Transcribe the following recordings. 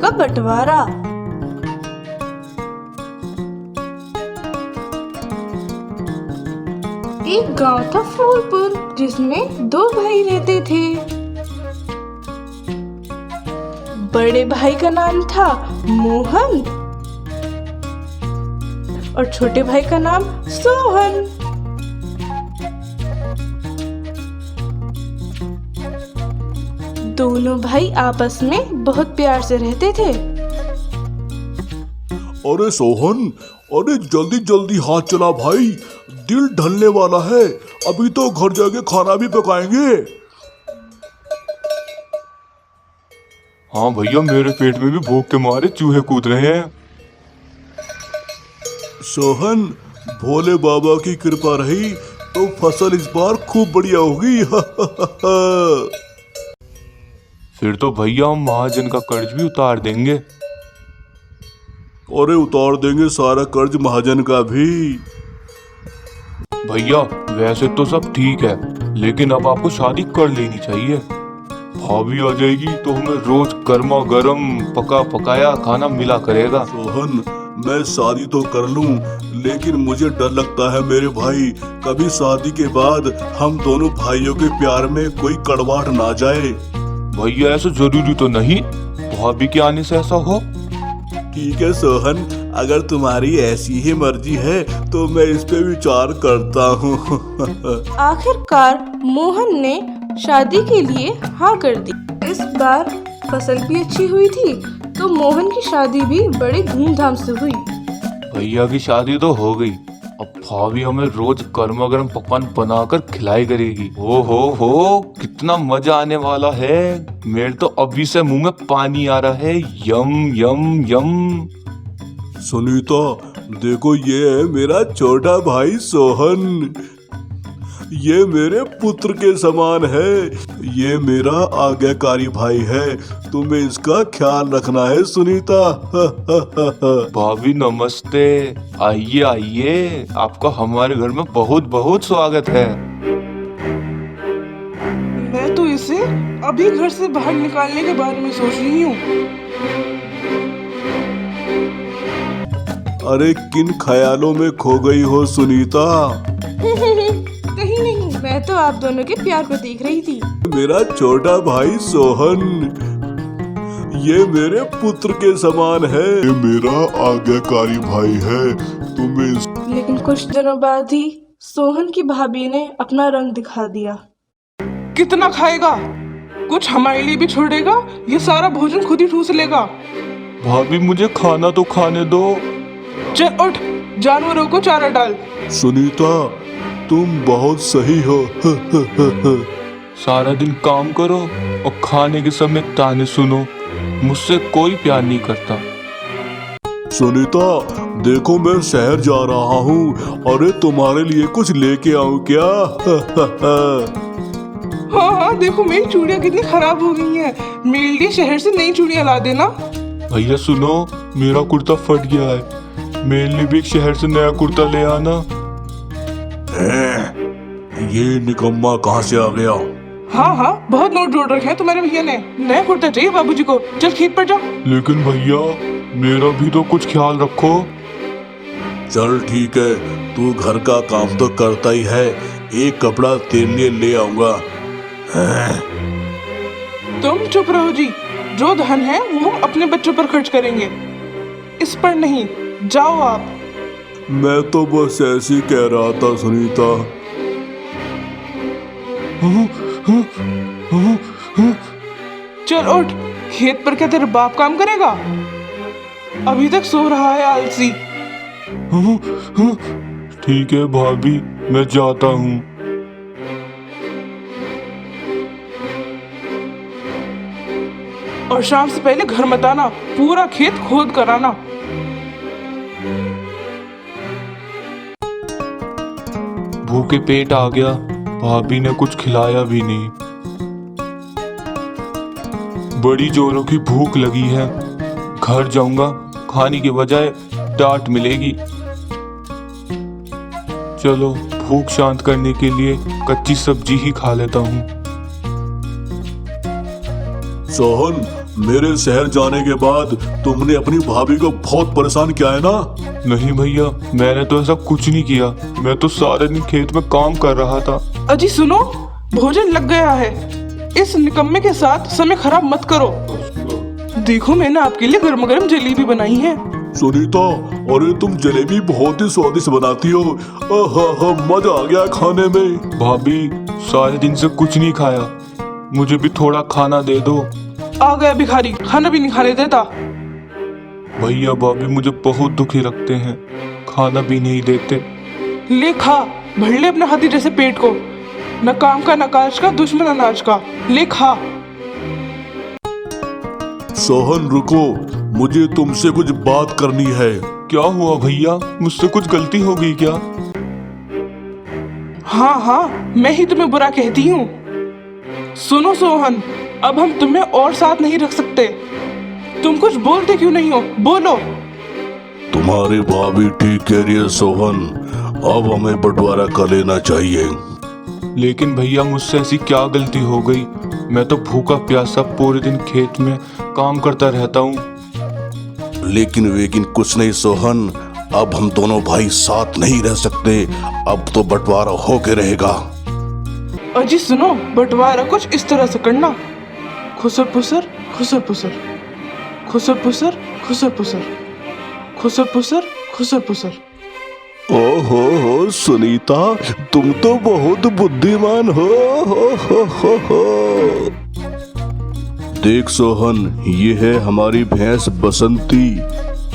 का बंटवारा। एक गांव था फूलपुर, जिसमें दो भाई रहते थे। बड़े भाई का नाम था मोहन और छोटे भाई का नाम सोहन। दोनों भाई आपस में बहुत प्यार से रहते थे। अरे सोहन, अरे जल्दी जल्दी हाथ चला भाई, दिल ढलने वाला है। अभी तो घर जाके खाना भी पकाएंगे। हाँ भैया, मेरे पेट में भी भूख के मारे चूहे कूद रहे हैं। सोहन, भोले बाबा की कृपा रही तो फसल इस बार खूब बढ़िया होगी। फिर तो भैया हम महाजन का कर्ज भी उतार देंगे। अरे उतार देंगे सारा कर्ज महाजन का भी। भैया वैसे तो सब ठीक है, लेकिन अब आपको शादी कर लेनी चाहिए। भाभी आ जाएगी तो हमें रोज गर्मा गर्म पका पकाया खाना मिला करेगा। सोहन, मैं शादी तो कर लूं, लेकिन मुझे डर लगता है मेरे भाई, कभी शादी के बाद हम दोनों भाइयों के प्यार में कोई कड़वाहट ना जाए। भैया ऐसा जरूरी तो नहीं, भाभी के आने से ऐसा हो। ठीक है सोहन, अगर तुम्हारी ऐसी ही मर्जी है तो मैं इस पे विचार करता हूँ। आखिरकार मोहन ने शादी के लिए हाँ कर दी। इस बार फसल भी अच्छी हुई थी, तो मोहन की शादी भी बड़ी धूमधाम से हुई। भैया की शादी तो हो गई, अब भाभी हमें रोज गर्मा गर्म पकवान बनाकर खिलाई करेगी। ओ हो कितना मजा आने वाला है। मेरे तो अभी से मुंह में पानी आ रहा है। यम यम यम। सुनीता, देखो ये है मेरा छोटा भाई सोहन। ये मेरे पुत्र के समान है। ये मेरा आज्ञाकारी भाई है, तुम्हें इसका ख्याल रखना है सुनीता। भाभी नमस्ते, आइए आइए, आपका हमारे घर में बहुत बहुत स्वागत है। मैं तो इसे अभी घर से बाहर निकालने के बारे में सोच रही हूँ। अरे किन ख्यालों में खो गई हो सुनीता? कहीं नहीं, मैं तो आप दोनों के प्यार को देख रही थी। मेरा छोटा भाई सोहन, ये मेरे पुत्र के समान है। ये मेरा आज्ञाकारी भाई है, तुम्हें। लेकिन कुछ दिनों बाद ही सोहन की भाभी ने अपना रंग दिखा दिया। कितना खाएगा? कुछ हमारे लिए भी छोड़ेगा? ये सारा भोजन खुद ही ठूस लेगा। भाभी मुझे खाना तो खाने दो। चल उठ, जानवरों को चारा डाल। सुनीता, तुम बहुत सही हो। सारा दिन काम करो और खाने के समय ताने सुनो। मुझसे कोई प्यार नहीं करता। सुनीता, देखो मैं शहर जा रहा हूँ। अरे तुम्हारे लिए कुछ लेके आऊं क्या? हाँ, देखो मेरी चूड़ियाँ कितनी खराब हो गई हैं। मेरे लिए शहर से नई चूड़ियाँ ला देना। भैया सुनो, मेरा कुर्ता फट गया है, मेरे लिए भी एक शहर से नया कुर्ता ले आना। ये निकम्मा कहाँ से आ गया? हाँ, बहुत नोट जोड़ रखे हैं तुम्हारे भैया ने। नया कुर्ता चाहिए बाबूजी को। चल खेत पर जा। लेकिन भैया मेरा भी तो कुछ ख्याल रखो। चल ठीक है, तू घर का काम तो करता ही है, एक कपड़ा तेरे लिए ले आऊंगा। तुम चुप रहो जी। जो धन है वो हम अपने बच्चों पर खर्च करेंगे, इस पर नहीं। जाओ आप। मैं तो बस ऐसे ही कह रहा था सुनीता। चल उठ, खेत पर क्या तेरा बाप काम करेगा? अभी तक सो रहा है आलसी। ठीक है भाभी, मैं जाता हूँ। और शाम से पहले घर मत आना, पूरा खेत खोद कर आना। भूखे पेट आ गया, भाभी ने कुछ खिलाया भी नहीं। बड़ी जोरों की भूख लगी है। घर जाऊंगा, खाने के बजाय डांट मिलेगी। चलो भूख शांत करने के लिए कच्ची सब्जी ही खा लेता हूँ। सोहन, मेरे शहर जाने के बाद तुमने अपनी भाभी को बहुत परेशान किया है ना? नहीं भैया, मैंने तो ऐसा कुछ नहीं किया। मैं तो सारे दिन खेत में काम कर रहा था। अजी सुनो, भोजन लग गया है। इस निकम्मे के साथ समय खराब मत करो। देखो मैंने आपके लिए गर्मा गर्म जलेबी बनाई है। सुनीता, अरे तुम जलेबी बहुत ही स्वादिष्ट बनाती हो। आहा, मजा आ गया खाने में। भाभी, सारे दिन से कुछ नहीं खाया, मुझे भी थोड़ा खाना दे दो। आ गया भिखारी, खाना भी नहीं खाने देता। भैया भाभी मुझे बहुत दुखी रखते हैं, खाना भी नहीं देते। ले खा, भर ले अपने हाथी जैसे पेट को। न काम का न काज का, दुश्मन अनाज का। ले खा। सोहन रुको, मुझे तुमसे कुछ बात करनी है। क्या हुआ भैया, मुझसे कुछ गलती हो गई क्या? हाँ, मैं ही तुम्हें बुरा कहती हूँ। सुनो सोहन, अब हम तुम्हें और साथ नहीं रख सकते। तुम कुछ बोलते क्यों नहीं हो? बोलो। तुम्हारी भाभी ठीक कह रही है सोहन, अब हमें बंटवारा कर लेना चाहिए। लेकिन भैया, मुझसे ऐसी क्या गलती हो गई? मैं तो भूखा प्यासा पूरे दिन खेत में काम करता रहता हूँ। लेकिन कुछ नहीं सोहन, अब हम दोनों भाई साथ नहीं रह सकते। अब तो बंटवारा होके रहेगा। अजी सुनो, बंटवारा कुछ इस तरह से करना। खुसर पुसर, खुसर पुसर, खुसर पुसर, खुसर पुसर, खुसर पुसर, खुसर पुसर। ओहो सुनीता, तुम तो बहुत बुद्धिमान हो। देख सोहन, ये है हमारी भैंस बसंती।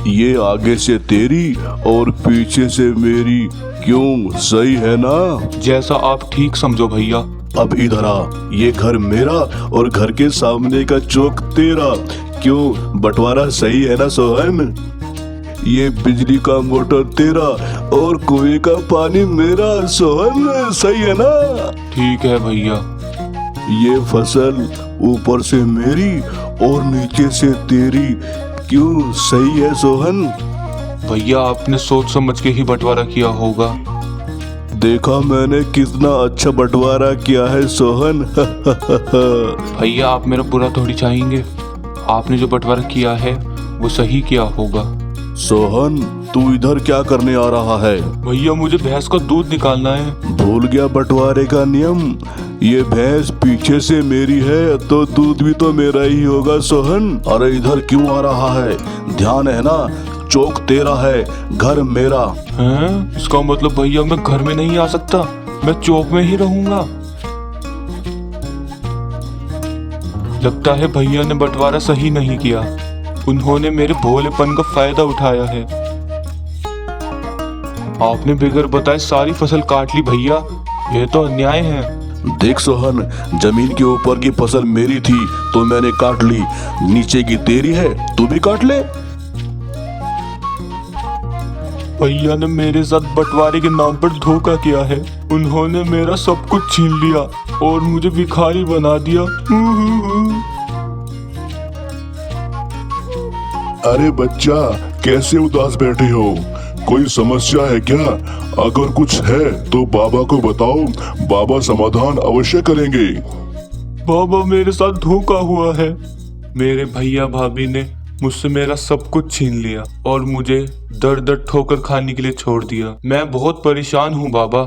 ये आगे से तेरी और पीछे से मेरी। क्यों, सही है ना? जैसा आप ठीक समझो भैया। अब इधर आ, ये घर मेरा और घर के सामने का चौक तेरा। क्यों, बंटवारा सही है ना सोहन? ये बिजली का मोटर तेरा और कुएं का पानी मेरा। सोहन, सही है ना? ठीक है भैया। ये फसल ऊपर से मेरी और नीचे से तेरी। क्यों, सही है सोहन? भैया, आपने सोच समझ के ही बंटवारा किया होगा। देखा मैंने कितना अच्छा बंटवारा किया है सोहन। भैया, आप मेरा बुरा थोड़ी चाहेंगे। आपने जो बंटवारा किया है वो सही किया होगा। सोहन, तू इधर क्या करने आ रहा है? भैया, मुझे भैंस का दूध निकालना है। भूल गया बंटवारे का नियम? ये भैंस पीछे से मेरी है तो दूध भी तो मेरा ही होगा सोहन। अरे इधर क्यों आ रहा है? ध्यान है ना, चौक तेरा है, घर मेरा। हैं? इसका मतलब भैया मैं घर में नहीं आ सकता, मैं चौक में ही रहूंगा। लगता है भैया ने बंटवारा सही नहीं किया। उन्होंने मेरे भोलेपन का फायदा उठाया है। आपने बगैर बताए सारी फसल काट ली भैया, ये तो अन्याय है। देख सोहन, जमीन के ऊपर की फसल मेरी थी तो मैंने काट ली, नीचे की तेरी है, तू भी काट ले। भैया ने मेरे साथ बंटवारे के नाम पर धोखा किया है। उन्होंने मेरा सब कुछ छीन लिया और मुझे भिखारी बना दिया। अरे बच्चा, कैसे उदास बैठे हो? कोई समस्या है क्या? अगर कुछ है तो बाबा को बताओ, बाबा समाधान अवश्य करेंगे। बाबा, मेरे साथ धोखा हुआ है। मेरे भैया भाभी ने मुझसे मेरा सब कुछ छीन लिया और मुझे दर दर ठोकर खाने के लिए छोड़ दिया। मैं बहुत परेशान हूँ बाबा।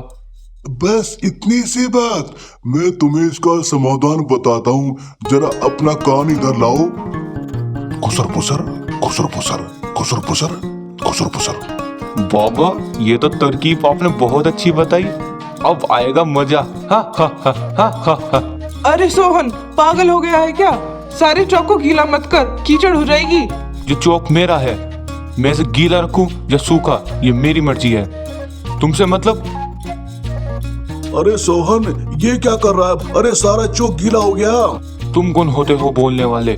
बस इतनी सी बात? मैं तुम्हें इसका समाधान बताता हूँ, जरा अपना कान इधर लाओ। खुसर पुसर, खुसर पुसर, खुसर पुसर, खुसर पुसर। बाबा, ये तो तरकीब आपने बहुत अच्छी बताई। अब आएगा मजा। हा हा हा हा हा हा। अरे सोहन, पागल हो गया है क्या? सारे चौक को गीला मत कर, कीचड़ हो जाएगी। जो चौक मेरा है, मैं इसे गीला रखूं या सूखा, ये मेरी मर्जी है। तुमसे मतलब? अरे सोहन, ये क्या कर रहा है? अरे सारा चौक गीला हो गया। तुम कौन होते हो बोलने वाले?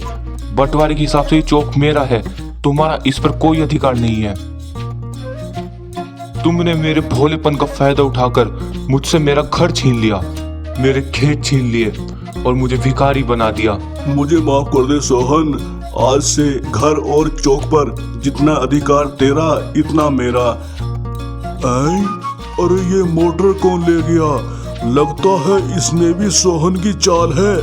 बंटवारे के हिसाब से ये चौक मेरा है, तुम्हारा इस पर कोई अधिकार नहीं है। तुमने मेरे भोलेपन का फायदा उठाकर मुझसे मेरा घर छीन लिया, मेरे खेत छीन लिए और मुझे भिखारी बना दिया। मुझे माफ कर दे सोहन, आज से घर और चौक पर जितना अधिकार तेरा इतना मेरा। अरे ये मोटर कौन ले गया? लगता है इसमें भी सोहन की चाल है।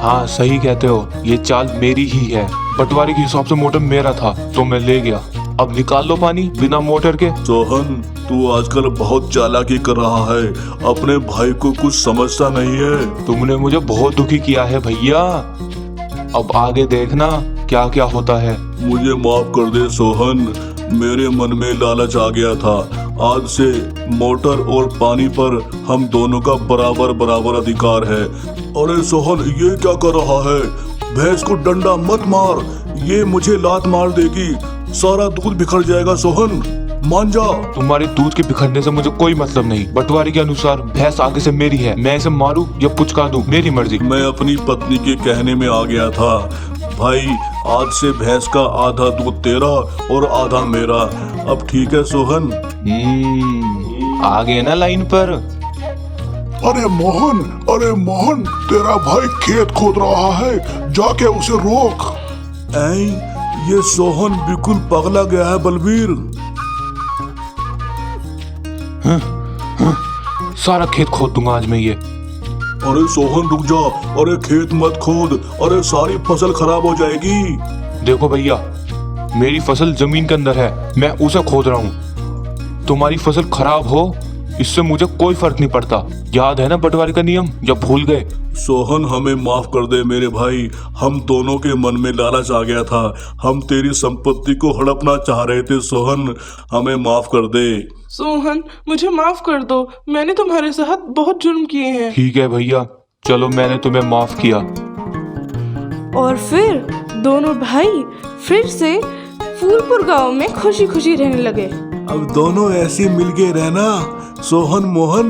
हाँ सही कहते हो, ये चाल मेरी ही है। पटवारी के हिसाब से मोटर मेरा था तो मैं ले गया। अब निकाल लो पानी बिना मोटर के। सोहन, तू आजकल बहुत चालाकी कर रहा है, अपने भाई को कुछ समझता नहीं है। तुमने मुझे बहुत दुखी किया है भैया, अब आगे देखना क्या क्या होता है। मुझे माफ कर दे सोहन, मेरे मन में लालच आ गया था। आज से मोटर और पानी पर हम दोनों का बराबर बराबर अधिकार है। अरे सोहन, ये क्या कर रहा है? भैंस को डंडा मत मार, ये मुझे लात मार देगी, सारा दूध बिखर जाएगा। सोहन मान जा। तुम्हारे दूध के बिखरने से मुझे कोई मतलब नहीं। पटवारी के अनुसार भैंस आगे से मेरी है, मैं इसे मारूं या पुचका दूं, मेरी मर्जी। मैं अपनी पत्नी के कहने में आ गया था। भाई, आज से भैंस का आधा दूध तेरा और आधा मेरा। अब ठीक है सोहन? आ गए ना लाइन पर। अरे मोहन, तेरा भाई खेत खोद रहा है, जाके उसे रोक। ये सोहन बिल्कुल पगला गया है बलबीर। सारा खेत खोद दूंगा आज मैं ये। अरे सोहन रुक जा, अरे खेत मत खोद, अरे सारी फसल खराब हो जाएगी। देखो भैया, मेरी फसल जमीन के अंदर है, मैं उसे खोद रहा हूँ। तुम्हारी फसल खराब हो इससे मुझे कोई फर्क नहीं पड़ता। याद है ना पटवारी का नियम, जब भूल गए? सोहन, हमें माफ कर दे मेरे भाई, हम दोनों के मन में लालच आ गया था, हम तेरी संपत्ति को हड़पना चाह रहे थे। सोहन, हमें माफ कर दे। सोहन, मुझे माफ कर दो, मैंने तुम्हारे साथ बहुत जुर्म किए हैं। ठीक है भैया, चलो मैंने तुम्हें माफ किया। और फिर दोनों भाई फिर से फूलपुर गांव में खुशी खुशी रहने लगे। अब दोनों ऐसे मिल के रहना, सोहन मोहन।